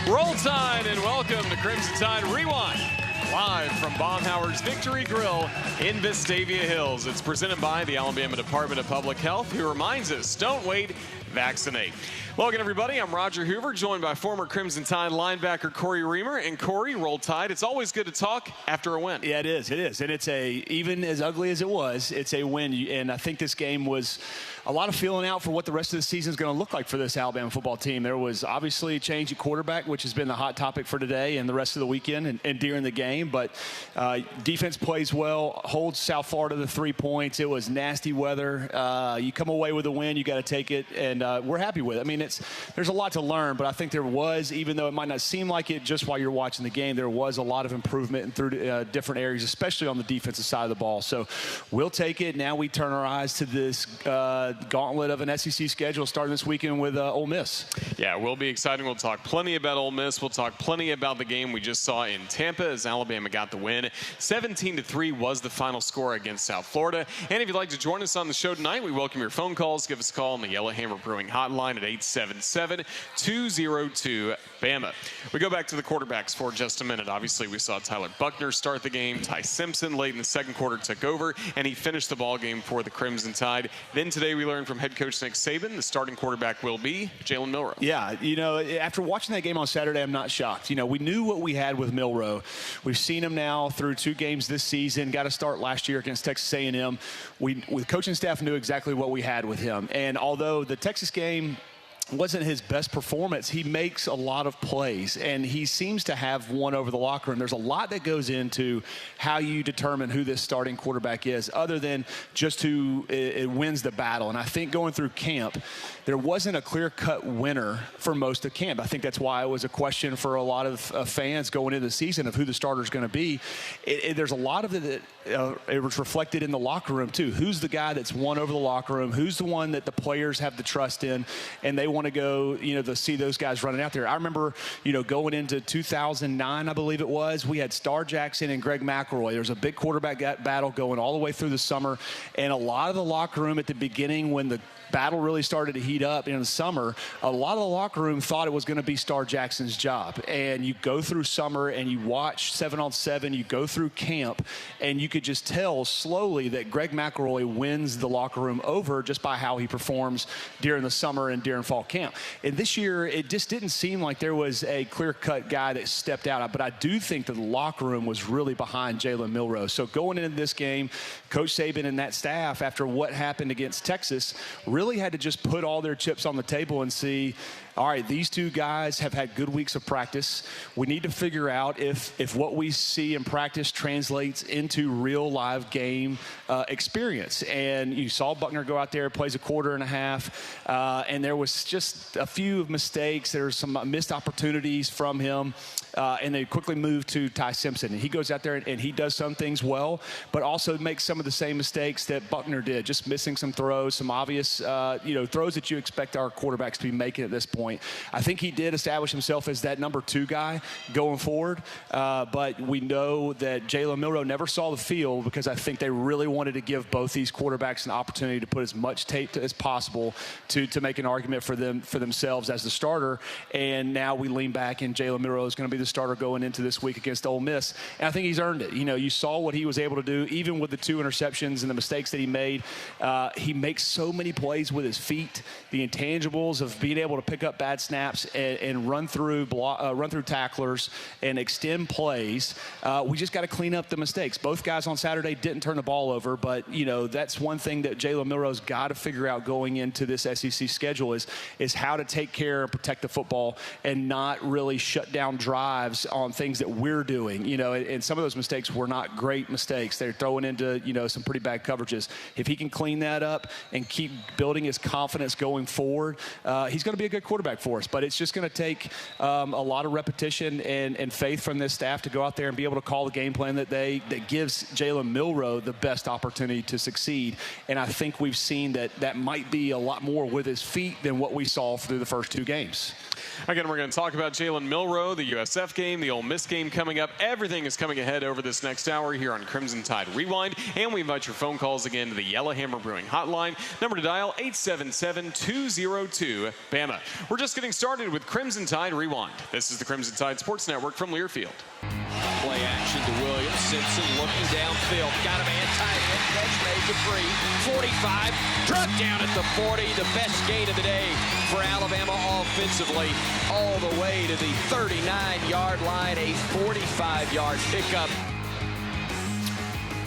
Roll Tide and welcome to Crimson Tide Rewind, live from Baumhower's Victory Grille in Vestavia Hills. It's presented by the Alabama Department of Public Health, who reminds us, don't wait, vaccinate. Welcome, everybody. I'm Roger Hoover, joined by former Crimson Tide linebacker Cory Reamer. And Cory, Roll Tide, it's always good to talk after a win. Yeah, it is. It is. And it's even as ugly as it was, it's a win. And I think this game was a lot of feeling out for what the rest of the season is going to look like for this Alabama football team. There was obviously a change at quarterback, which has been the hot topic for today and the rest of the weekend and during the game. But defense plays well, holds South Florida to 3 points. It was nasty weather. You come away with a win, you got to take it, and we're happy with it. I mean, there's a lot to learn, but I think there was, even though it might not seem like it just while you're watching the game, there was a lot of improvement through different areas, especially on the defensive side of the ball. So we'll take it. Now we turn our eyes to this gauntlet of an SEC schedule starting this weekend with Ole Miss. Yeah, it will be exciting. We'll talk plenty about Ole Miss. We'll talk plenty about the game we just saw in Tampa as Alabama got the win. 17-3 was the final score against South Florida. And if you'd like to join us on the show tonight, we welcome your phone calls. Give us a call on the Yellow Hammer Brewing hotline at 877-202-BAMA. We go back to the quarterbacks for just a minute. Obviously, we saw Tyler Buckner start the game. Ty Simpson late in the second quarter took over, and he finished the ball game for the Crimson Tide. Then today we learned from head coach Nick Saban the starting quarterback will be Jalen Milroe. Yeah, you know, after watching that game on Saturday, I'm not shocked. You know, we knew what we had with Milroe. We've seen him now through 2 games this season. Got a start last year against Texas A&M. The coaching staff knew exactly what we had with him. And although the Texas game wasn't his best performance, he makes a lot of plays, and he seems to have won over the locker room. There's a lot that goes into how you determine who this starting quarterback is, other than just who wins the battle. And I think going through camp, there wasn't a clear-cut winner for most of camp. I think that's why it was a question for a lot of fans going into the season of who the starter is going to be. There's a lot of it that it was reflected in the locker room, too. Who's the guy that's won over the locker room? Who's the one that the players have the trust in, and they want to go, you know, to see those guys running out there. I remember, you know, going into 2009, I believe it was, we had Star Jackson and Greg McElroy. There was a big quarterback battle going all the way through the summer, and a lot of the locker room at the beginning when the battle really started to heat up in the summer, a lot of the locker room thought it was going to be Star Jackson's job. And you go through summer and you watch 7-on-7, you go through camp, and you could just tell slowly that Greg McElroy wins the locker room over just by how he performs during the summer and during fall camp. And this year, it just didn't seem like there was a clear-cut guy that stepped out. But I do think that the locker room was really behind Jalen Milroe. So going into this game, Coach Saban and that staff, after what happened against Texas, really had to just put all their chips on the table and see, all right, these 2 guys have had good weeks of practice. We need to figure out if what we see in practice translates into real live game experience. And you saw Buckner go out there, plays a quarter and a half, and there was just a few mistakes. There were some missed opportunities from him, and they quickly moved to Ty Simpson. And he goes out there and he does some things well, but also makes some of the same mistakes that Buckner did, just missing some throws, some obvious throws that you expect our quarterbacks to be making at this point. I think he did establish himself as that number 2 guy going forward, but we know that Jalen Milroe never saw the field because I think they really wanted to give both these quarterbacks an opportunity to put as much tape as possible to make an argument for themselves as the starter. And now we lean back, and Jalen Milroe is going to be the starter going into this week against Ole Miss. And I think he's earned it. You know, you saw what he was able to do, even with the 2 interceptions and the mistakes that he made. He makes so many plays with his feet, the intangibles of being able to pick up bad snaps and run through tacklers and extend plays. We just got to clean up the mistakes. Both guys on Saturday didn't turn the ball over, but you know that's one thing that Jalen Milroe's got to figure out going into this SEC schedule is how to take care and protect the football and not really shut down drives on things that we're doing. You know, and some of those mistakes were not great mistakes. They're throwing into some pretty bad coverages. If he can clean that up and keep building his confidence going forward, he's going to be a good quarterback for us. But it's just going to take a lot of repetition and faith from this staff to go out there and be able to call the game plan that gives Jalen Milroe the best opportunity to succeed. And I think we've seen that might be a lot more with his feet than what we saw through the first 2 games. Again, we're going to talk about Jalen Milroe, the USF game, the Ole Miss game coming up. Everything is coming ahead over this next hour here on Crimson Tide Rewind. And we invite your phone calls again to the Yellow Hammer Brewing hotline. Number to dial, 877-202-BAMA. We're We're just getting started with Crimson Tide Rewind. This is the Crimson Tide Sports Network from Learfield. Play action to Williams. Simpson looking downfield. Got a man tight end. Catch made to free. 45. Drop down at the 40. The best gain of the day for Alabama offensively. All the way to the 39-yard line. A 45-yard pickup.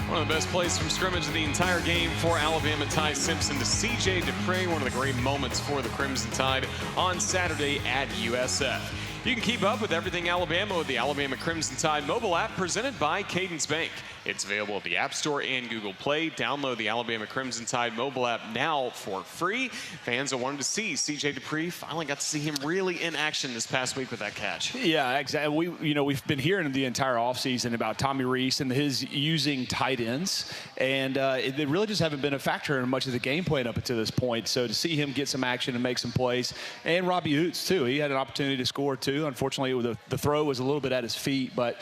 One of the best plays from scrimmage of the entire game for Alabama. Ty Simpson to C.J. Dupree. One of the great moments for the Crimson Tide on Saturday at USF. You can keep up with everything Alabama with the Alabama Crimson Tide mobile app presented by Cadence Bank. It's available at the App Store and Google Play. Download the Alabama Crimson Tide mobile app now for free. Fans that wanted to see C.J. Dupree finally got to see him really in action this past week with that catch. Yeah, exactly. We've been hearing the entire offseason about Tommy Rees and his using tight ends, and they really just haven't been a factor in much of the game plan up until this point. So to see him get some action and make some plays, and Robbie Oots too, he had an opportunity to score too. Unfortunately, the throw was a little bit at his feet, but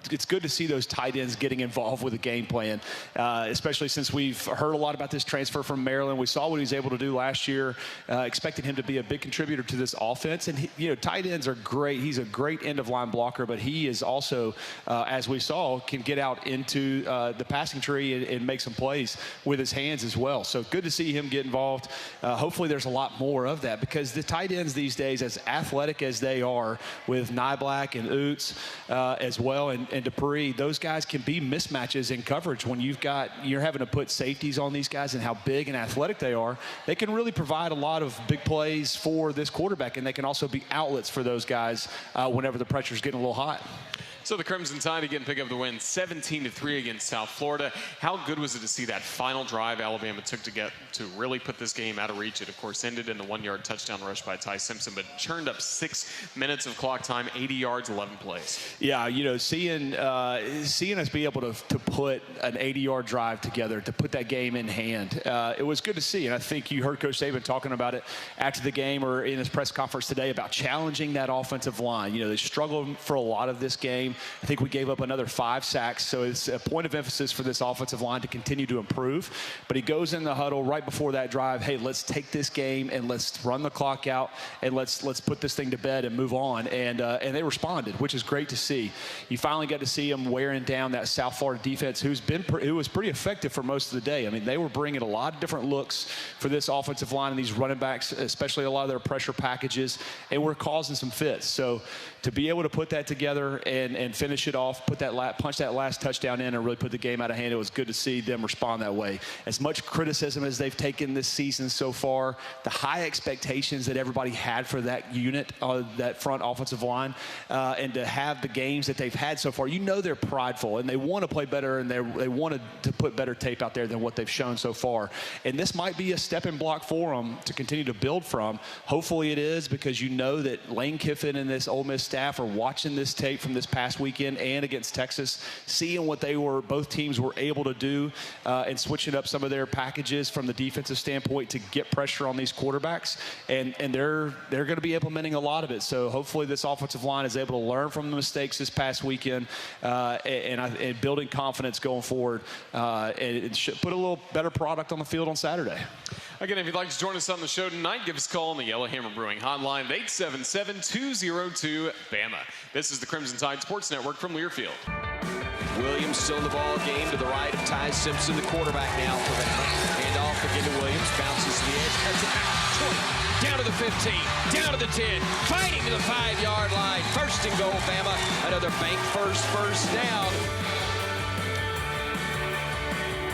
it's good to see those tight ends getting involved with the game plan, especially since we've heard a lot about this transfer from Maryland. We saw what he was able to do last year, expecting him to be a big contributor to this offense. And, tight ends are great. He's a great end-of-line blocker, but he is also, as we saw, can get out into the passing tree and make some plays with his hands as well. So good to see him get involved. Hopefully there's a lot more of that, because the tight ends these days, as athletic as they are, with Nyblack and Oots as well, and Dupree, those guys can be mismatches in coverage when you're having to put safeties on these guys and how big and athletic they are. They can really provide a lot of big plays for this quarterback, and they can also be outlets for those guys whenever the pressure's getting a little hot. So the Crimson Tide again pick up the win 17-3 against South Florida. How good was it to see that final drive Alabama took to really put this game out of reach? It, of course, ended in the 1-yard touchdown rush by Ty Simpson, but churned up 6 minutes of clock time, 80 yards, 11 plays. Yeah, seeing us be able to put an 80-yard drive together, to put that game in hand, it was good to see. And I think you heard Coach Saban talking about it after the game or in his press conference today about challenging that offensive line. They struggled for a lot of this game. I think we gave up another 5 sacks, so it's a point of emphasis for this offensive line to continue to improve. But he goes in the huddle right before that drive, hey, let's take this game and let's run the clock out and let's put this thing to bed and move on. And they responded, which is great to see. You finally got to see them wearing down that South Florida defense, who was pretty effective for most of the day. I mean, they were bringing a lot of different looks for this offensive line and these running backs, especially a lot of their pressure packages, and we're causing some fits. So to be able to put that together and finish it off, punch that last touchdown in and really put the game out of hand, it was good to see them respond that way. As much criticism as they've taken this season so far, the high expectations that everybody had for that unit, that front offensive line, and to have the games that they've had so far, they're prideful and they want to play better, and they wanted to put better tape out there than what they've shown so far. And this might be a stepping block for them to continue to build from. Hopefully it is, because that Lane Kiffin and this Ole Miss staff are watching this tape from this past weekend and against Texas, seeing what both teams were able to do, and switching up some of their packages from the defensive standpoint to get pressure on these quarterbacks, and they're going to be implementing a lot of it. So hopefully this offensive line is able to learn from the mistakes this past weekend, and building confidence going forward, and put a little better product on the field on Saturday. Again, if you'd like to join us on the show tonight, give us a call on the Yellowhammer Brewing hotline at 877-202-BAMA. This is the Crimson Tide Sports Network from Learfield. Williams still in the ball game to the right of Ty Simpson, the quarterback now for Bama. Hand off again to Williams, bounces to the edge, cuts it back, 20, down to the 15, down to the 10, fighting to the 5-yard line. First and goal, Bama. Another bank first down.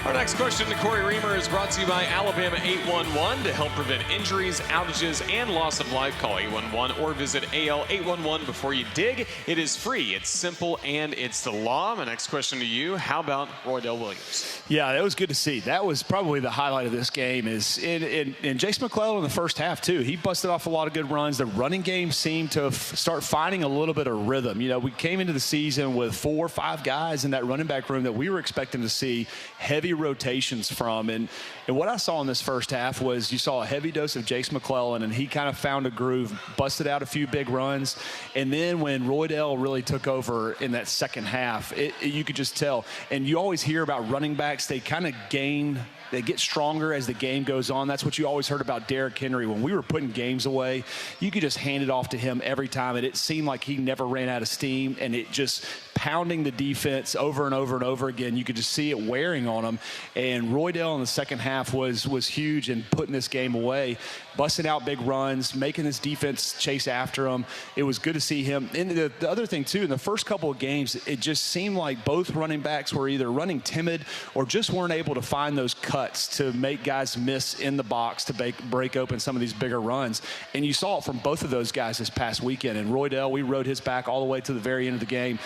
Our next question to Cory Reamer is brought to you by Alabama 811. To help prevent injuries, outages, and loss of life, call 811 or visit AL811 before you dig. It is free, it's simple, and it's the law. My next question to you, how about Roydell Williams? Yeah, that was good to see. That was probably the highlight of this game, is in Jace McClellan in the first half, too. He busted off a lot of good runs. The running game seemed to start finding a little bit of rhythm. We came into the season with 4 or 5 guys in that running back room that we were expecting to see heavy rotations from. And what I saw in this first half was you saw a heavy dose of Jace McClellan, and he kind of found a groove, busted out a few big runs. And then when Roydell really took over in that second half, you could just tell. And you always hear about running backs, they kind of gain They get stronger as the game goes on. That's what you always heard about Derrick Henry. When we were putting games away, you could just hand it off to him every time, and it seemed like he never ran out of steam, and it just pounding the defense over and over and over again. You could just see it wearing on him. And Roydell in the second half was huge in putting this game away, busting out big runs, making this defense chase after him. It was good to see him. And the other thing, too, in the first couple of games, it just seemed like both running backs were either running timid or just weren't able to find those cuts to make guys miss in the box to break open some of these bigger runs. And you saw it from both of those guys this past weekend. And Roydell, we rode his back all the way to the very end of the game.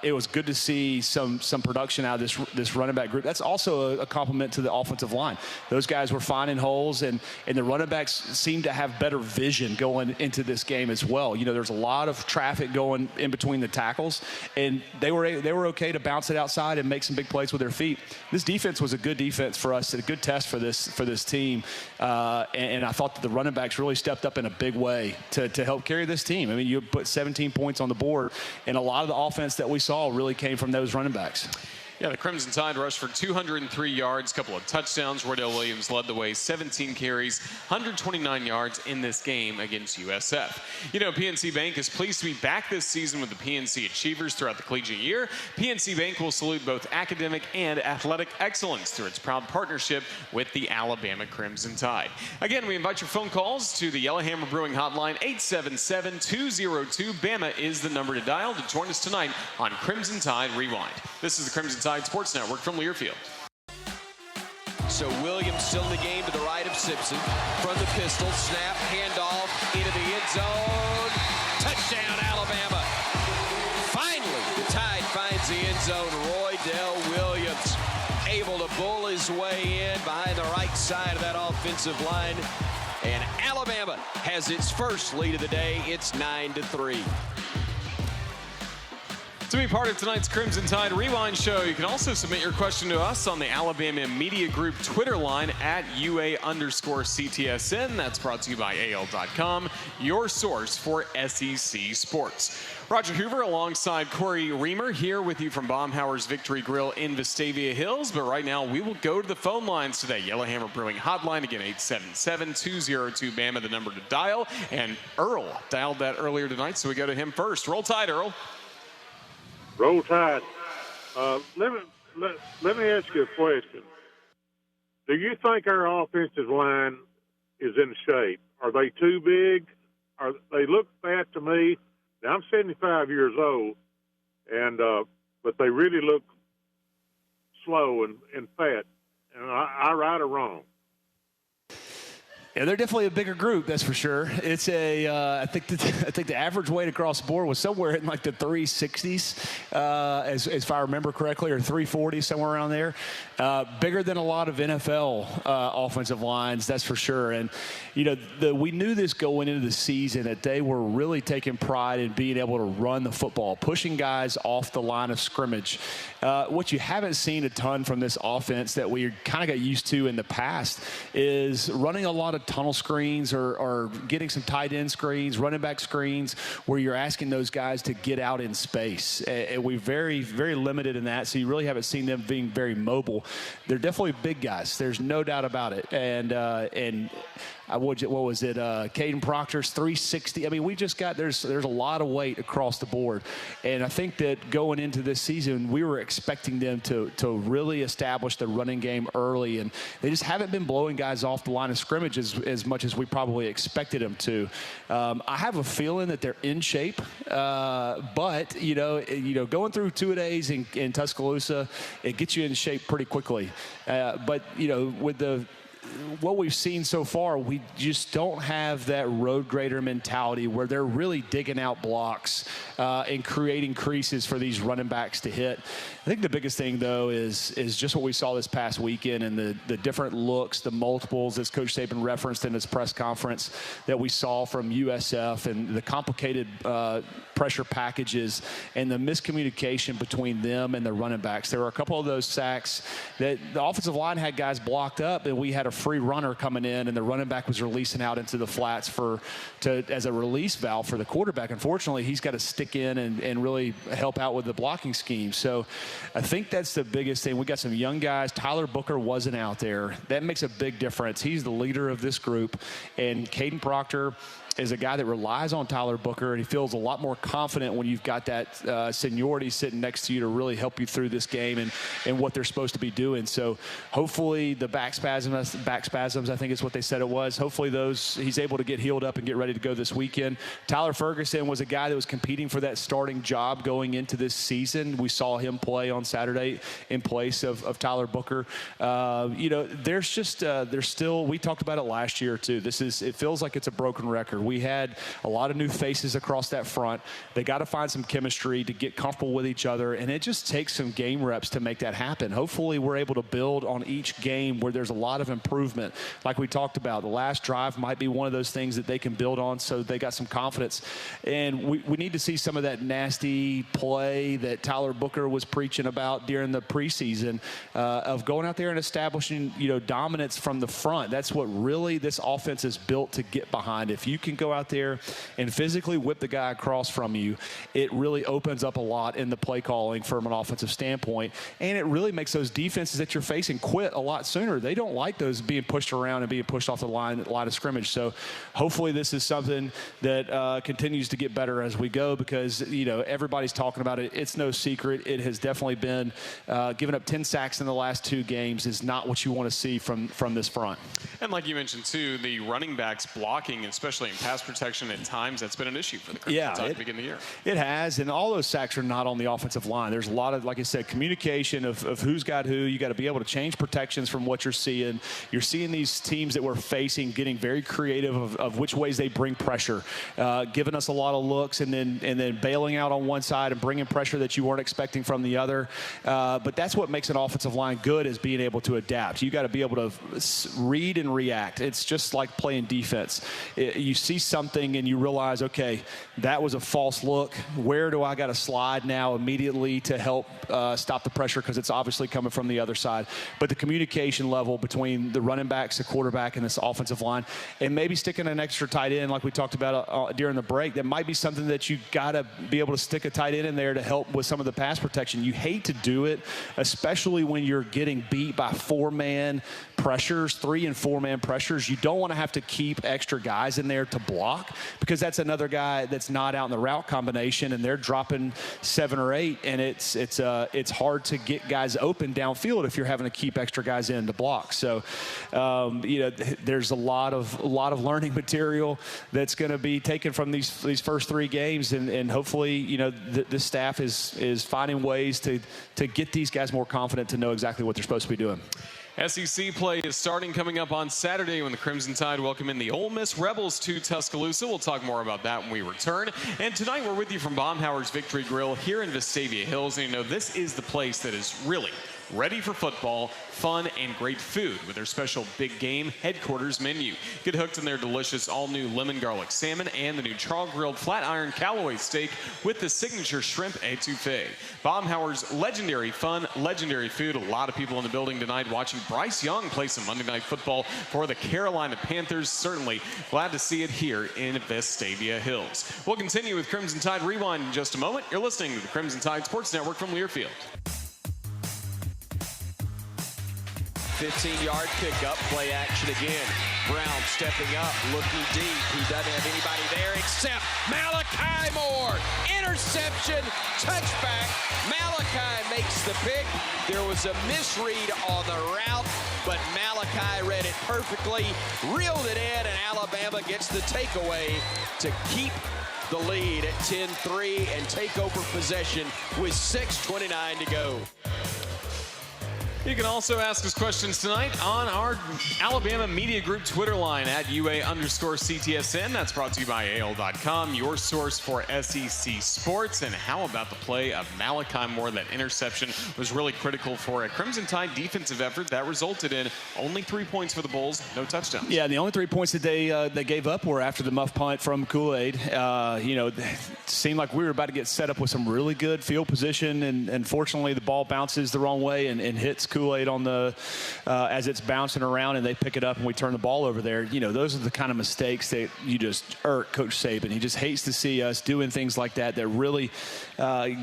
It was good to see some production out of this running back group. That's also a compliment to the offensive line. Those guys were finding holes, and the running backs seemed to have better vision going into this game as well. You know, there's a lot of traffic going in between the tackles, and they were okay to bounce it outside and make some big plays with their feet. This defense was a good defense for us, a good test for this team, and I thought that the running backs really stepped up in a big way to help carry this team. I mean, you put 17 points on the board, and a lot of the offense that we saw really came from those running backs. Yeah, the Crimson Tide rushed for 203 yards, a couple of touchdowns. Roydell Williams led the way, 17 carries, 129 yards in this game against USF. You know, PNC Bank is pleased to be back this season with the PNC Achievers throughout the collegiate year. PNC Bank will salute both academic and athletic excellence through its proud partnership with the Alabama Crimson Tide. Again, we invite your phone calls to the Yellowhammer Brewing Hotline, 877-202-BAMA is the number to dial to join us tonight on Crimson Tide Rewind. This is the Crimson Tide Sports Network from Learfield. So Williams still in the game to the right of Simpson. From the pistol, snap, handoff into the end zone. Touchdown, Alabama. Finally, the Tide finds the end zone. Roydell Williams able to bull his way in behind the right side of that offensive line. And Alabama has its first lead of the day. It's 9-3. To be part of tonight's Crimson Tide Rewind show, you can also submit your question to us on the Alabama Media Group Twitter line at UA_CTSN. That's brought to you by AL.com, your source for SEC sports. Roger Hoover alongside Cory Reamer here with you from Baumhower's Victory Grille in Vestavia Hills. But right now, we will go to the phone lines today. Yellowhammer Brewing Hotline, again, 877-202-BAMA, the number to dial. And Earl dialed that earlier tonight, so we go to him first. Roll Tide, Earl. Roll Tide. Let me ask you a question. Do you think our offensive line is in shape? Are they too big? They look fat to me. Now, I'm 75 years old, and but they really look slow and fat. And I right or wrong? Yeah, they're definitely a bigger group, that's for sure. It's I think the average weight across the board was somewhere in like the 360s, as if I remember correctly, or 340, somewhere around there. Bigger than a lot of NFL offensive lines, that's for sure. And you know, we knew this going into the season that they were really taking pride in being able to run the football, pushing guys off the line of scrimmage. What you haven't seen a ton from this offense that we kind of got used to in the past is running a lot of tunnel screens or getting some tight end screens, running back screens, where you're asking those guys to get out in space. And we're very, very limited in that, so you really haven't seen them being very mobile. They're definitely big guys. There's no doubt about it. And what was it? Caden Proctor's 360. I mean, we just got there's a lot of weight across the board, and I think that going into this season, we were expecting them to really establish the running game early, and they just haven't been blowing guys off the line of scrimmage as much as we probably expected them to. I have a feeling that they're in shape, but you know, going through 2-a-days in Tuscaloosa, it gets you in shape pretty quickly. But you know, with what we've seen so far, we just don't have that road grader mentality where they're really digging out blocks and creating creases for these running backs to hit. I think the biggest thing, though, is just what we saw this past weekend and the different looks, the multiples, as Coach Saban referenced in his press conference, that we saw from USF, and the complicated pressure packages and the miscommunication between them and the running backs. There were a couple of those sacks that the offensive line had guys blocked up, and we had a free runner coming in, and the running back was releasing out into the flats as a release valve for the quarterback. Unfortunately, he's got to stick in and really help out with the blocking scheme. So I think that's the biggest thing. We got some young guys. Tyler Booker wasn't out there. That makes a big difference. He's the leader of this group, and Caden Proctor is a guy that relies on Tyler Booker, and he feels a lot more confident when you've got that seniority sitting next to you to really help you through this game and what they're supposed to be doing. So hopefully the back spasms, I think is what they said it was. Hopefully he's able to get healed up and get ready to go this weekend. Tyler Ferguson was a guy that was competing for that starting job going into this season. We saw him play on Saturday in place of Tyler Booker. There's still, we talked about it last year too. It feels like it's a broken record. We had a lot of new faces across that front. They got to find some chemistry to get comfortable with each other, and it just takes some game reps to make that happen. Hopefully we're able to build on each game where there's a lot of improvement. Like we talked about, the last drive might be one of those things that they can build on so they got some confidence. And we need to see some of that nasty play that Tyler Booker was preaching about during the preseason of going out there and establishing, dominance from the front. That's what really this offense is built to get behind. If you can go out there and physically whip the guy across from you, it really opens up a lot in the play calling from an offensive standpoint, and it really makes those defenses that you're facing quit a lot sooner. They don't like those being pushed around and being pushed off the line of scrimmage. So hopefully this is something that continues to get better as we go, because everybody's talking about it. It's no secret. It has definitely been giving up 10 sacks in the last 2 games is not what you want to see from this front. And like you mentioned too, the running backs blocking, especially in pass protection at times, that's been an issue for the Crimson Tide to begin the year. It has, and all those sacks are not on the offensive line. There's a lot of, like I said, communication of who's got who. You got to be able to change protections from what you're seeing. You're seeing these teams that we're facing getting very creative of which ways they bring pressure, giving us a lot of looks and then bailing out on one side and bringing pressure that you weren't expecting from the other. But that's what makes an offensive line good, is being able to adapt. You got to be able to read and react. It's just like playing defense. You see something and you realize, okay, that was a false look. Where do I got to slide now immediately to help stop the pressure, because it's obviously coming from the other side. But the communication level between the running backs, the quarterback, and this offensive line, and maybe sticking an extra tight end like we talked about during the break, that might be something that you got to be able to stick a tight end in there to help with some of the pass protection. You hate to do it, especially when you're getting beat by 4-man pressures, 3- and 4-man pressures. You don't want to have to keep extra guys in there to block, because that's another guy that's not out in the route combination, and they're dropping 7 or 8, and it's hard to get guys open downfield if you're having to keep extra guys in to block. So, there's a lot of learning material that's going to be taken from these first 3 games, and hopefully, this staff is finding ways to get these guys more confident to know exactly what they're supposed to be doing. SEC play is starting coming up on Saturday when the Crimson Tide welcome in the Ole Miss Rebels to Tuscaloosa. We'll talk more about that when we return. And tonight we're with you from Baumhower's Victory Grille here in Vestavia Hills. And this is the place that is really ready for football, fun, and great food with their special big game headquarters menu. Get hooked on their delicious all-new lemon garlic salmon and the new char-grilled flat iron Callaway steak with the signature shrimp etouffee. Baumhower's legendary fun, legendary food. A lot of people in the building tonight watching Bryce Young play some Monday Night Football for the Carolina Panthers. Certainly glad to see it here in Vestavia Hills. We'll continue with Crimson Tide Rewind in just a moment. You're listening to the Crimson Tide Sports Network from Learfield. 15-yard pickup, play action again. Brown stepping up, looking deep. He doesn't have anybody there except Malachi Moore. Interception, touchback. Malachi makes the pick. There was a misread on the route, but Malachi read it perfectly, reeled it in, and Alabama gets the takeaway to keep the lead at 10-3 and take over possession with 6:29 to go. You can also ask us questions tonight on our Alabama Media Group Twitter line at UA_CTSN. That's brought to you by AL.com, your source for SEC sports. And how about the play of Malachi Moore? That interception was really critical for a Crimson Tide defensive effort that resulted in only 3 points for the Bulls, no touchdowns. Yeah, the only 3 points that they gave up were after the muff punt from Kool-Aid. It seemed like we were about to get set up with some really good field position, and unfortunately the ball bounces the wrong way and hits Kool-Aid on the as it's bouncing around and they pick it up and we turn the ball over there. You know, those are the kind of mistakes that you just irk Coach Saban. He just hates to see us doing things like that really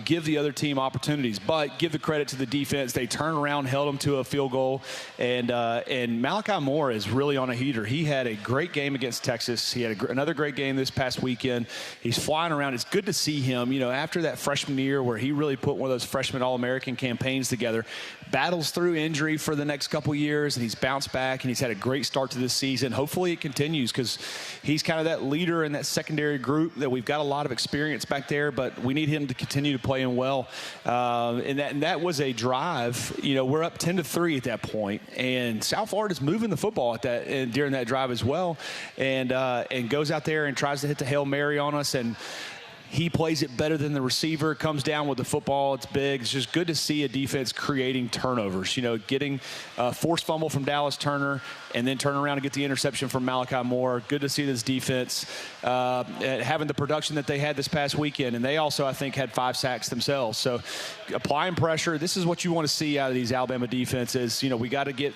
give the other team opportunities. But give the credit to the defense. They turned around, held them to a field goal, and Malachi Moore is really on a heater. He had a great game against Texas. He had another great game this past weekend. He's flying around. It's good to see him, you know, after that freshman year where he really put one of those freshman All-American campaigns together, battles through injury for the next couple years, and he's bounced back, and he's had a great start to this season. Hopefully it continues because he's kind of that leader in that secondary group that we've got a lot of experience back there, but we need him to continue to play in well. And that was a drive. You know, we're up 10-3 at that point, and South Florida's moving the football at that and during that drive as well, and goes out there and tries to hit the Hail Mary on us, and he plays it better than the receiver, comes down with the football. It's big. It's just good to see a defense creating turnovers, you know, getting a forced fumble from Dallas Turner and then turn around and get the interception from Malachi Moore. Good to see this defense having the production that they had this past weekend. And they also, I think, had 5 sacks themselves. So applying pressure, this is what you want to see out of these Alabama defenses. You know, we got to get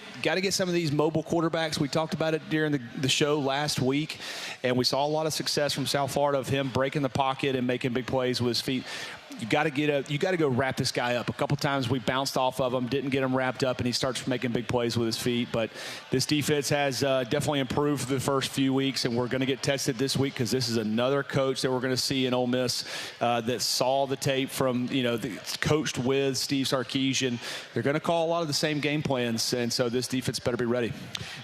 some of these mobile quarterbacks. We talked about it during the show last week, and we saw a lot of success from South Florida of him breaking the pocket and making big plays with his feet. You got to go wrap this guy up. A couple times we bounced off of him, didn't get him wrapped up, and he starts making big plays with his feet. But this defense has definitely improved the first few weeks, and we're going to get tested this week because this is another coach that we're going to see in Ole Miss that saw the tape from, you know, coached with Steve Sarkisian. They're going to call a lot of the same game plans, and so this defense better be ready.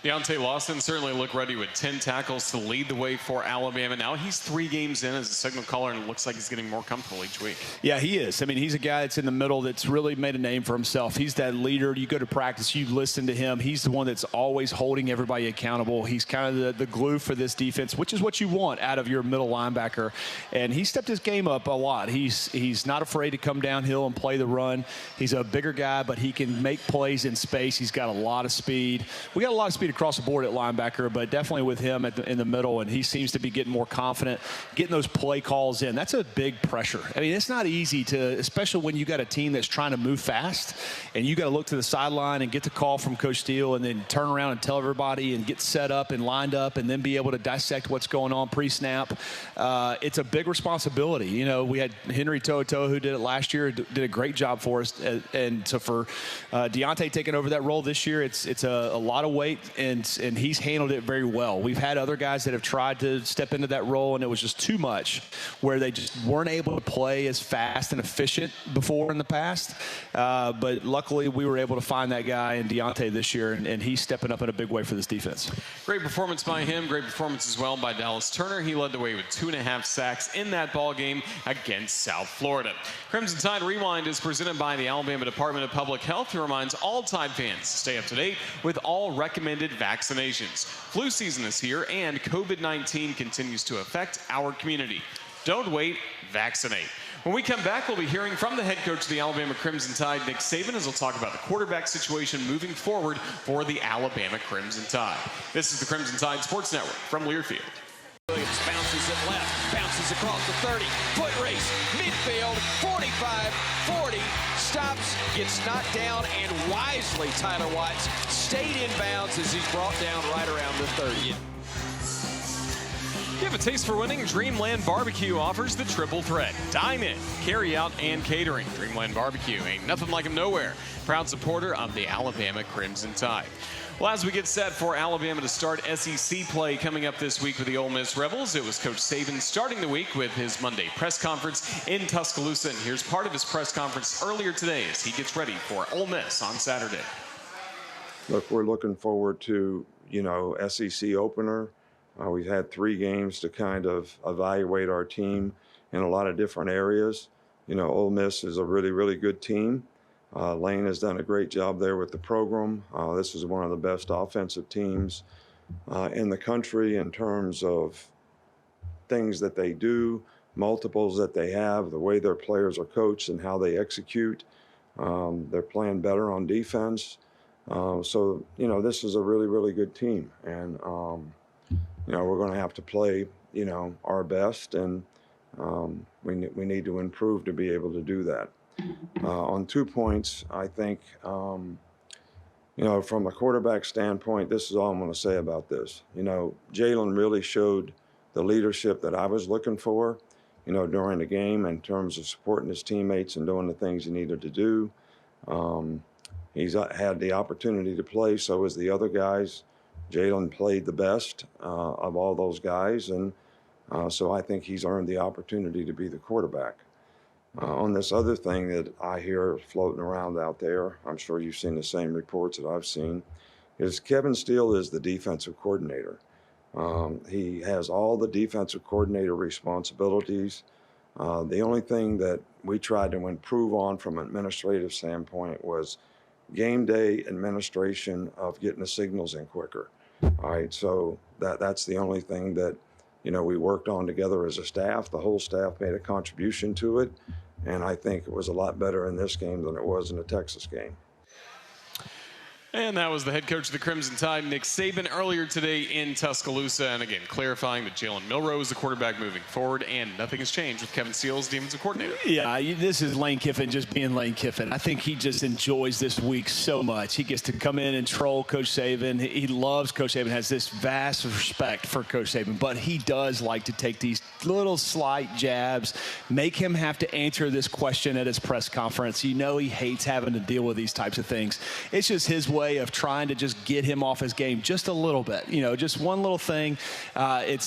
Deontay Lawson certainly looked ready with 10 tackles to lead the way for Alabama. Now he's 3 games in as a signal caller, and it looks like he's getting more comfortable each week. Yeah, he is. I mean, he's a guy that's in the middle that's really made a name for himself. He's that leader. You go to practice, you listen to him. He's the one that's always holding everybody accountable. He's kind of the glue for this defense, which is what you want out of your middle linebacker. And he stepped his game up a lot. He's not afraid to come downhill and play the run. He's a bigger guy, but he can make plays in space. He's got a lot of speed. We got a lot of speed across the board at linebacker, but definitely with him in the middle, and he seems to be getting more confident, getting those play calls in. That's a big pressure. I mean, it's not easy to, especially when you got a team that's trying to move fast and you got to look to the sideline and get the call from Coach Steele and then turn around and tell everybody and get set up and lined up and then be able to dissect what's going on pre-snap. It's a big responsibility. You know, we had Henry To'oTo'o who did it last year, did a great job for us. And so for Deontay taking over that role this year, it's a lot of weight, and he's handled it very well. We've had other guys that have tried to step into that role, and it was just too much where they just weren't able to play as fast and efficient before in the past. But luckily, we were able to find that guy in Deontay this year, and he's stepping up in a big way for this defense. Great performance by him. Great performance as well by Dallas Turner. He led the way with 2.5 sacks in that ball game against South Florida. Crimson Tide Rewind is presented by the Alabama Department of Public Health, who reminds all Tide fans to stay up to date with all recommended vaccinations. Flu season is here, and COVID-19 continues to affect our community. Don't wait, vaccinate. When we come back, we'll be hearing from the head coach of the Alabama Crimson Tide, Nick Saban, as he'll talk about the quarterback situation moving forward for the Alabama Crimson Tide. This is the Crimson Tide Sports Network from Learfield. Williams bounces it left, bounces across the 30, foot race, midfield, 45, 40, stops, gets knocked down, and wisely Tyler Watts stayed in bounds as he's brought down right around the 30. You have a taste for winning? Dreamland Barbecue offers the triple threat: dine in, carry out, and catering. Dreamland Barbecue, ain't nothing like them nowhere. Proud supporter of the Alabama Crimson Tide. Well, as we get set for Alabama to start SEC play coming up this week with the Ole Miss Rebels, it was Coach Saban starting the week with his Monday press conference in Tuscaloosa. And here's part of his press conference earlier today as he gets ready for Ole Miss on Saturday. Look, we're looking forward to, SEC opener. We've had 3 games to kind of evaluate our team in a lot of different areas. Ole Miss is a really, really good team. Lane has done a great job there with the program. This is one of the best offensive teams in the country in terms of things that they do, multiples that they have, the way their players are coached and how they execute. They're playing better on defense. So, this is a really, really good team. And, we're going to have to play, our best, and we need to improve to be able to do that. On 2 points, I think, You know, from a quarterback standpoint, this is all I'm going to say about this. You know, Jalen really showed the leadership that I was looking for, you know, during the game in terms of supporting his teammates and doing the things he needed to do. He's had the opportunity to play, so as the other guys. Jalen played the best of all those guys, and so I think he's earned the opportunity to be the quarterback. On this other thing that I hear floating around out there, I'm sure you've seen the same reports that I've seen, is Kevin Steele is the defensive coordinator. He has all the defensive coordinator responsibilities. The only thing that we tried to improve on from an administrative standpoint was game day administration of getting the signals in quicker. All right, so that's the only thing that, you know, we worked on together as a staff. The whole staff made a contribution to it, and I think it was a lot better in this game than it was in the Texas game. And that was the head coach of the Crimson Tide, Nick Saban, earlier today in Tuscaloosa. And again, clarifying that Jalen Milroe is the quarterback moving forward, and nothing has changed with Kevin Steele as defensive coordinator. Yeah, this is Lane Kiffin just being Lane Kiffin. I think he just enjoys this week so much. He gets to come in and troll Coach Saban. He loves Coach Saban, has this vast respect for Coach Saban, but he does like to take these little slight jabs, make him have to answer this question at his press conference. You know he hates having to deal with these types of things. It's just his way of trying to just get him off his game just a little bit, you know, just one little thing. I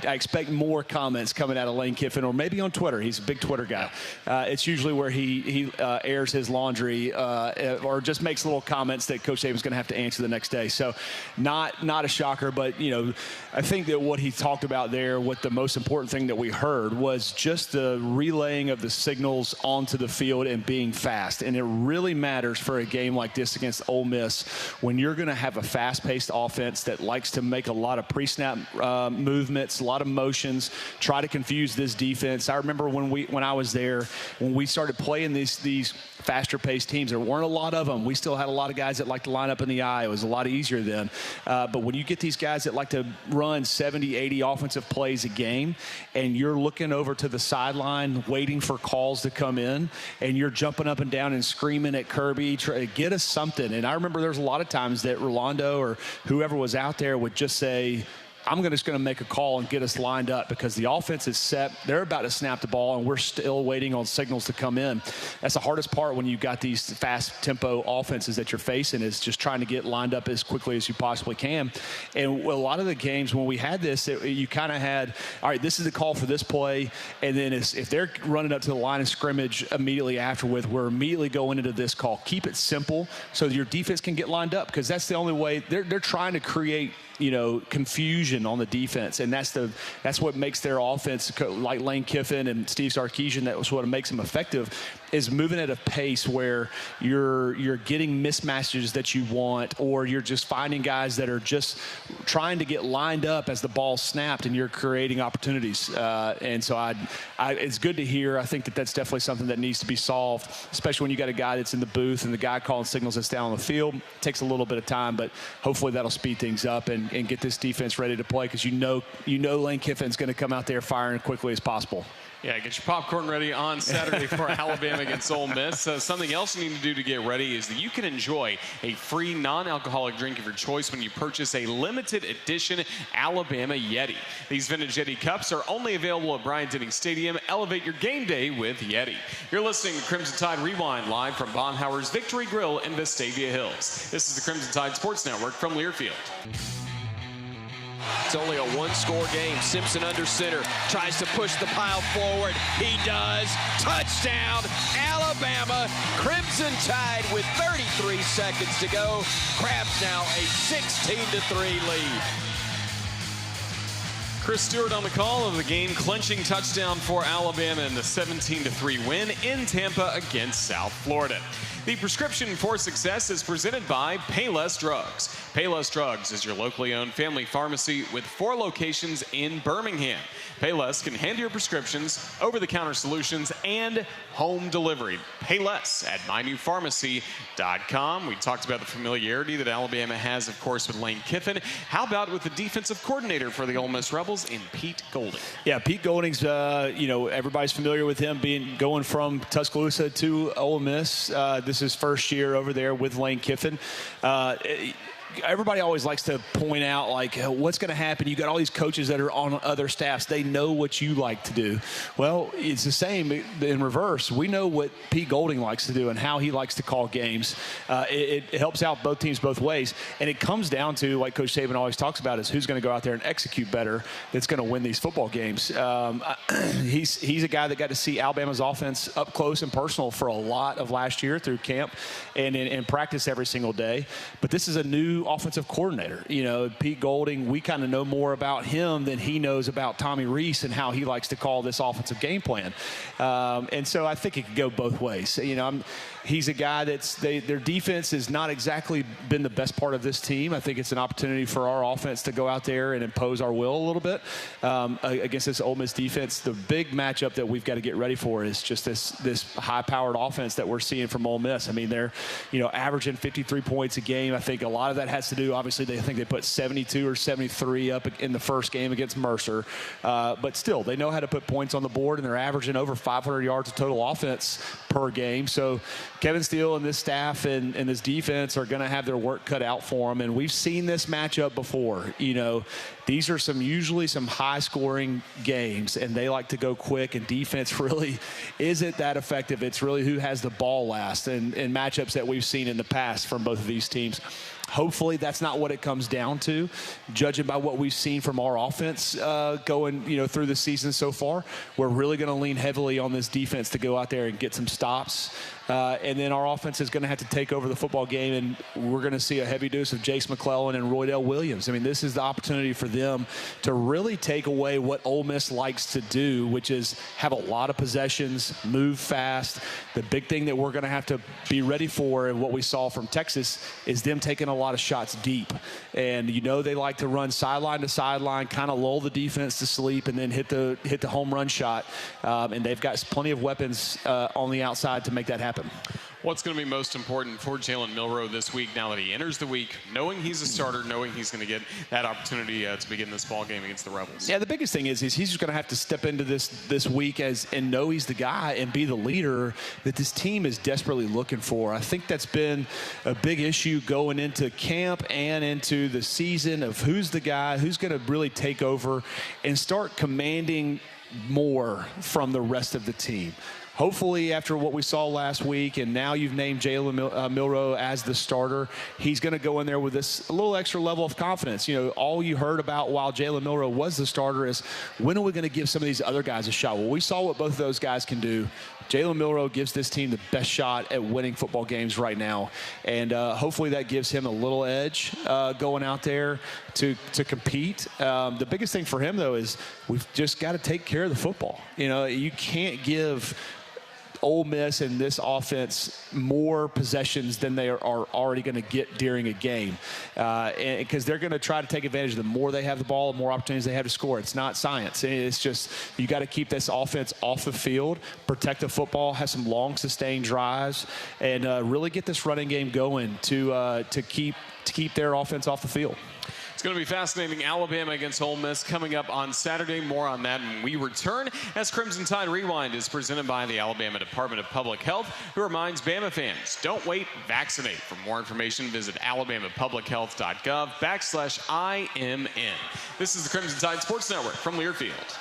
expect more comments coming out of Lane Kiffin, or maybe on Twitter. He's a big Twitter guy. It's usually where he airs his laundry or just makes little comments that Coach Saban's going to have to answer the next day. So not a shocker, but, you know, I think that what he talked about there, what the most important thing that we heard was just the relaying of the signals onto the field and being fast. And it really matters for a game like this against Ole Miss when you're going to have a fast-paced offense that likes to make a lot of pre-snap movements, a lot of motions, try to confuse this defense. I remember when I was there, when we started playing these faster-paced teams, there weren't a lot of them. We still had a lot of guys that like to line up in the eye. It was a lot easier then. But when you get these guys that like to run 70, 80 offensive plays a game, and you're looking over to the sideline waiting for calls to come in, and you're jumping up and down and screaming at Kirby, try to get us something. And I remember there's a lot of times that Rolando or whoever was out there would just say, I'm just going to make a call and get us lined up because the offense is set. They're about to snap the ball, and we're still waiting on signals to come in. That's the hardest part when you've got these fast-tempo offenses that you're facing, is just trying to get lined up as quickly as you possibly can. And a lot of the games when we had this, you kind of had, all right, this is the call for this play, and then if they're running up to the line of scrimmage immediately afterward, we're immediately going into this call. Keep it simple so your defense can get lined up, because that's the only way. They're trying to create, you know, confusion on the defense, and that's what makes their offense, like Lane Kiffin and Steve Sarkisian, that was what makes them effective, is moving at a pace where you're getting mismatches that you want, or you're just finding guys that are just trying to get lined up as the ball snapped, and you're creating opportunities. And so it's good to hear. I think that's definitely something that needs to be solved, especially when you got a guy that's in the booth and the guy calling signals that's down on the field. It takes a little bit of time, but hopefully that'll speed things up and get this defense ready to play, because you know Lane Kiffin's going to come out there firing as quickly as possible. Yeah, get your popcorn ready on Saturday for Alabama against Ole Miss. Something else you need to do to get ready is that you can enjoy a free non-alcoholic drink of your choice when you purchase a limited edition Alabama Yeti. These vintage Yeti cups are only available at Bryant-Denny Stadium. Elevate your game day with Yeti. You're listening to Crimson Tide Rewind live from Baumhower's Victory Grille in Vestavia Hills. This is the Crimson Tide Sports Network from Learfield. It's only a one-score game. Simpson under center, tries to push the pile forward. He does. Touchdown, Alabama. Crimson Tide with 33 seconds to go. Grabs now a 16-3 lead. Chris Stewart on the call of the game-clinching touchdown for Alabama in the 17-3 win in Tampa against South Florida. The prescription for success is presented by Payless Drugs. Payless Drugs is your locally owned family pharmacy with 4 locations in Birmingham. Payless can handle your prescriptions, over-the-counter solutions, and home delivery. Payless at mynewpharmacy.com. We talked about the familiarity that Alabama has, of course, with Lane Kiffin. How about with the defensive coordinator for the Ole Miss Rebels in Pete Golding? Yeah, Pete Golding's, everybody's familiar with him going from Tuscaloosa to Ole Miss. This is his first year over there with Lane Kiffin. Everybody always likes to point out, like, what's going to happen? You got all these coaches that are on other staffs. They know what you like to do. Well, it's the same in reverse. We know what Pete Golding likes to do and how he likes to call games. It helps out both teams both ways. And it comes down to, like Coach Saban always talks about, is who's going to go out there and execute better that's going to win these football games. He's a guy that got to see Alabama's offense up close and personal for a lot of last year through camp and in practice every single day. But this is a new offensive coordinator. Pete Golding, we kind of know more about him than he knows about Tommy Rees and how he likes to call this offensive game plan. And so I think it could go both ways. He's a guy their defense has not exactly been the best part of this team. I think it's an opportunity for our offense to go out there and impose our will a little bit against this Ole Miss defense. The big matchup that we've got to get ready for is just this high-powered offense that we're seeing from Ole Miss. I mean, they're averaging 53 points a game. I think a lot of that has to do, obviously, they put 72 or 73 up in the first game against Mercer. But still, they know how to put points on the board, and they're averaging over 500 yards of total offense per game. So Kevin Steele and this staff and this defense are going to have their work cut out for them. And we've seen this matchup before. These are usually some high-scoring games, and they like to go quick, and defense really isn't that effective. It's really who has the ball last and matchups that we've seen in the past from both of these teams. Hopefully that's not what it comes down to, judging by what we've seen from our offense going through the season so far. We're really going to lean heavily on this defense to go out there and get some stops. And then our offense is going to have to take over the football game, and we're going to see a heavy dose of Jace McClellan and Roydell Williams. I mean, this is the opportunity for them to really take away what Ole Miss likes to do, which is have a lot of possessions, move fast. The big thing that we're going to have to be ready for, and what we saw from Texas, is them taking a lot of shots deep. And they like to run sideline to sideline, kind of lull the defense to sleep, and then hit the home run shot. And they've got plenty of weapons on the outside to make that happen. What's going to be most important for Jalen Milroe this week now that he enters the week, knowing he's a starter, knowing he's going to get that opportunity to begin this ball game against the Rebels? Yeah, the biggest thing is he's just going to have to step into this week and know he's the guy and be the leader that this team is desperately looking for. I think that's been a big issue going into camp and into the season of who's the guy, who's going to really take over and start commanding more from the rest of the team. Hopefully, after what we saw last week, and now you've named Jalen Milroe as the starter, he's going to go in there with a little extra level of confidence. All you heard about while Jalen Milroe was the starter is, when are we going to give some of these other guys a shot? Well, we saw what both of those guys can do. Jalen Milroe gives this team the best shot at winning football games right now. And hopefully that gives him a little edge going out there to compete. The biggest thing for him, though, is we've just got to take care of the football. You can't give Ole Miss and this offense more possessions than they are already going to get during a game, because they're going to try to take advantage of the more they have the ball, the more opportunities they have to score. It's not science. It's just you got to keep this offense off the field, protect the football, have some long sustained drives, and really get this running game going to keep their offense off the field. It's going to be fascinating. Alabama against Ole Miss coming up on Saturday. More on that when we return, as Crimson Tide Rewind is presented by the Alabama Department of Public Health, who reminds Bama fans, don't wait, vaccinate. For more information, visit alabamapublichealth.gov/IMN. This is the Crimson Tide Sports Network from Learfield.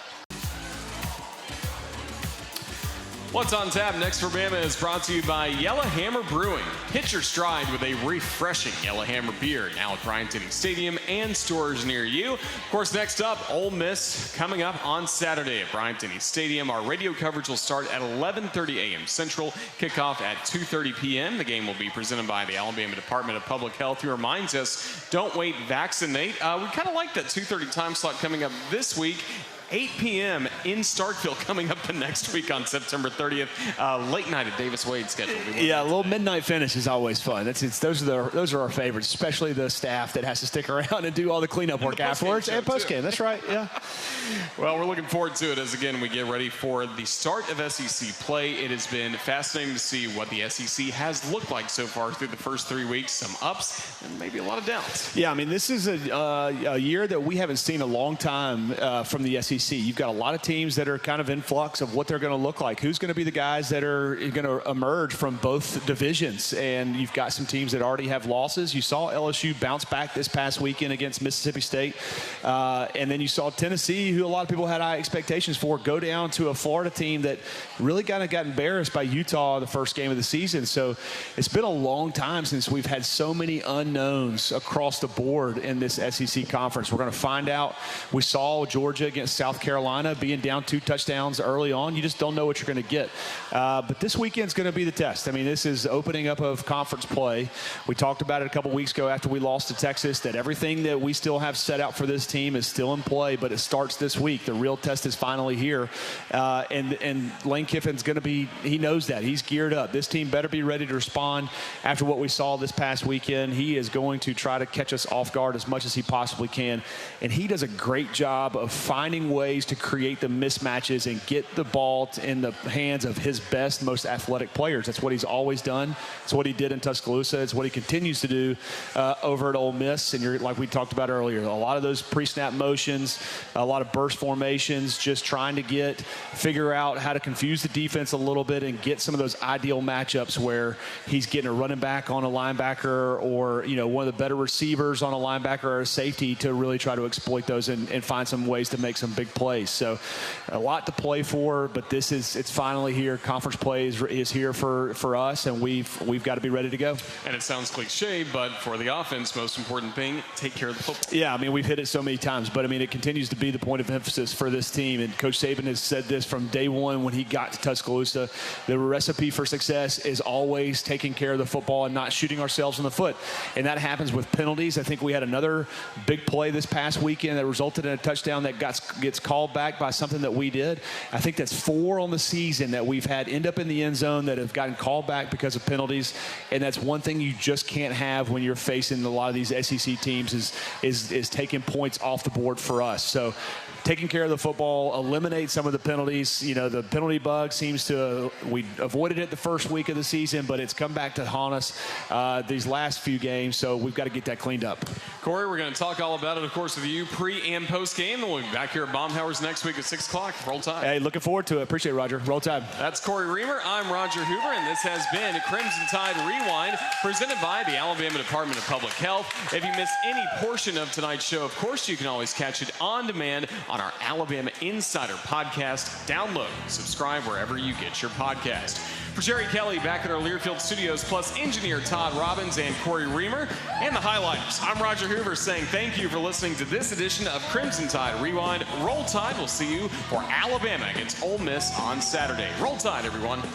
What's on tap next for Bama is brought to you by Yellowhammer Brewing. Hit your stride with a refreshing Yellowhammer beer, now at Bryant-Denny Stadium and stores near you. Of course, next up, Ole Miss coming up on Saturday at Bryant-Denny Stadium. Our radio coverage will start at 11:30 a.m. Central, kickoff at 2:30 p.m. The game will be presented by the Alabama Department of Public Health, who reminds us, don't wait, vaccinate. We kind of like that 2:30 time slot coming up this week. 8 p.m. in Starkville coming up the next week on September 30th. Late night at Davis Wade scheduled. Yeah, a little midnight finish is always fun. Those are our favorites, especially the staff that has to stick around and do all the cleanup work afterwards. And postgame, that's right, yeah. Well, we're looking forward to it as, again, we get ready for the start of SEC play. It has been fascinating to see what the SEC has looked like so far through the first 3 weeks. Some ups and maybe a lot of downs. Yeah, I mean, this is a year that we haven't seen a long time from the SEC. You've got a lot of teams that are kind of in flux of what they're going to look like. Who's going to be the guys that are going to emerge from both divisions? And you've got some teams that already have losses. You saw LSU bounce back this past weekend against Mississippi State. And then you saw Tennessee, who a lot of people had high expectations for, go down to a Florida team that really kind of got embarrassed by Utah the first game of the season. So it's been a long time since we've had so many unknowns across the board in this SEC conference. We're going to find out. We saw Georgia against South Carolina being down 2 touchdowns early on. You just don't know what you're going to get. But this weekend's going to be the test. I mean, this is opening up of conference play. We talked about it a couple weeks ago after we lost to Texas, that everything that we still have set out for this team is still in play, but it starts this week. The real test is finally here. And Lane Kiffin's going to be, he knows that. He's geared up. This team better be ready to respond after what we saw this past weekend. He is going to try to catch us off guard as much as he possibly can. And he does a great job of finding ways to create the mismatches and get the ball in the hands of his best, most athletic players. That's what he's always done. It's what he did in Tuscaloosa. It's what he continues to do over at Ole Miss. And you're, like we talked about earlier, a lot of those pre-snap motions, a lot of burst formations, just trying to figure out how to confuse the defense a little bit and get some of those ideal matchups where he's getting a running back on a linebacker, or, you know, one of the better receivers on a linebacker or a safety, to really try to exploit those and find some ways to make some big plays. So a lot to play for, but it's finally here. Conference play is here for us, and we've got to be ready to go. And it sounds cliche, but for the offense, most important thing, take care of the football. Yeah, I mean, we've hit it so many times, but I mean, it continues to be the point of emphasis for this team. And Coach Saban has said this from day one when he got to Tuscaloosa. The recipe for success is always taking care of the football and not shooting ourselves in the foot. And that happens with penalties. I think we had another big play this past weekend that resulted in a touchdown that gets called back by something that we did. I think that's 4 on the season that we've had end up in the end zone that have gotten called back because of penalties. And that's one thing you just can't have when you're facing a lot of these SEC teams is taking points off the board for us. So taking care of the football, eliminate some of the penalties. You know, the penalty bug we avoided it the first week of the season, but it's come back to haunt us these last few games, so we've got to get that cleaned up. Corey, we're going to talk all about it, of course, with you pre- and post-game. We'll be back here at Baumhower's next week at 6 o'clock. Roll Tide. Hey, looking forward to it. Appreciate it, Roger. Roll Tide. That's Cory Reamer. I'm Roger Hoover, and this has been Crimson Tide Rewind, presented by the Alabama Department of Public Health. If you miss any portion of tonight's show, of course, you can always catch it on demand on our Alabama Insider podcast. Download, subscribe wherever you get your podcast. For Jerry Kelly back at our Learfield studios, plus engineer Todd Robbins and Cory Reamer, and the highlighters, I'm Roger Hoover saying thank you for listening to this edition of Crimson Tide Rewind. Roll Tide. We'll see you for Alabama against Ole Miss on Saturday. Roll Tide, everyone.